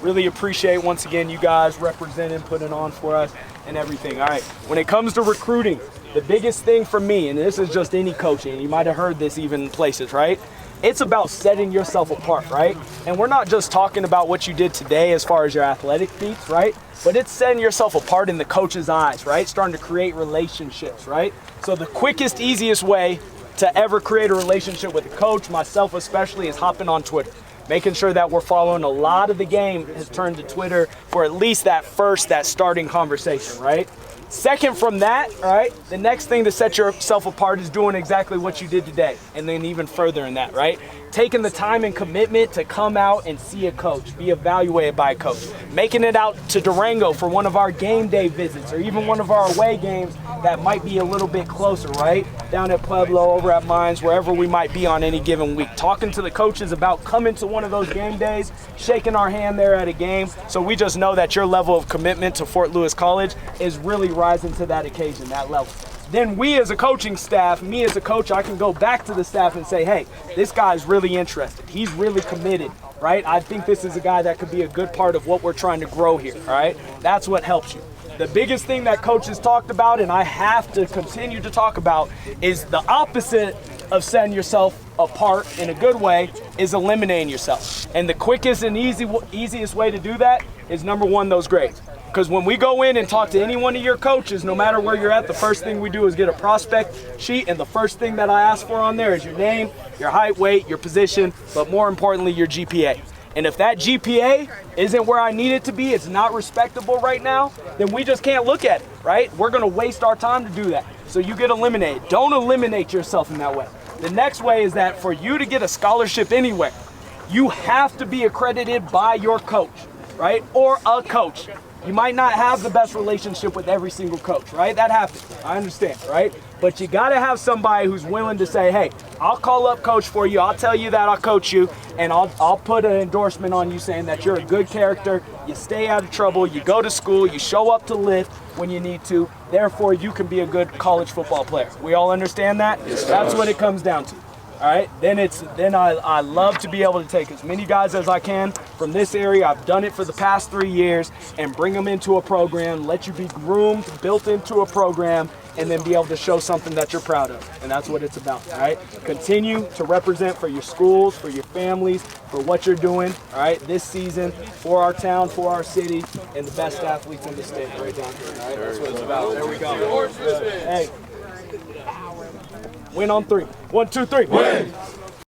Really appreciate, once again, you guys representing, putting on for us and everything. All right, when it comes to recruiting, the biggest thing for me, and this is just any coaching, and you might have heard this even in places, right? It's about setting yourself apart, right? And we're not just talking about what you did today as far as your athletic feats, right? But it's setting yourself apart in the coach's eyes, right? Starting to create relationships, right? So the quickest, easiest way to ever create a relationship with a coach, myself especially, is hopping on Twitter. Making sure that we're following. A lot of the game has turned to Twitter for at least that starting conversation, right? Second from that, all right, the next thing to set yourself apart is doing exactly what you did today, and then even further in that, right? Taking the time and commitment to come out and see a coach, be evaluated by a coach. Making it out to Durango for one of our game day visits, or even one of our away games that might be a little bit closer, right? Down at Pueblo, over at Mines, wherever we might be on any given week. Talking to the coaches about coming to one of those game days, shaking our hand there at a game, so we just know that your level of commitment to Fort Lewis College is really rising to that occasion, that level. Then we as a coaching staff, me as a coach, I can go back to the staff and say, hey, this guy's really interested. He's really committed, right? I think this is a guy that could be a good part of what we're trying to grow here, all right? That's what helps you. The biggest thing that coaches talked about, and I have to continue to talk about, is the opposite of setting yourself apart in a good way is eliminating yourself. And the quickest and easiest way to do that is, number one, those grades. Because when we go in and talk to any one of your coaches, no matter where you're at, the first thing we do is get a prospect sheet, and the first thing that I ask for on there is your name, your height, weight, your position, but more importantly, your GPA. And if that GPA isn't where I need it to be, it's not respectable right now, then we just can't look at it, right? We're gonna waste our time to do that. So you get eliminated. Don't eliminate yourself in that way. The next way is that for you to get a scholarship anywhere, you have to be accredited by your coach, right? Or a coach. You might not have the best relationship with every single coach, right? That happens, I understand, right? But you gotta have somebody who's willing to say, hey, I'll call up coach for you, I'll tell you that I'll coach you, and I'll put an endorsement on you saying that you're a good character, you stay out of trouble, you go to school, you show up to lift when you need to, therefore you can be a good college football player. We all understand that? Yes, that's what it comes down to. All right, then I love to be able to take as many guys as I can from this area. I've done it for the past 3 years, and bring them into a program, let you be groomed, built into a program, and then be able to show something that you're proud of. And that's what it's about, all right? Continue to represent for your schools, for your families, for what you're doing, all right, this season, for our town, for our city, and the best athletes in the state right down here, all right? That's what it's about. There we go. Hey. Win on three. 1, 2, 3. Win.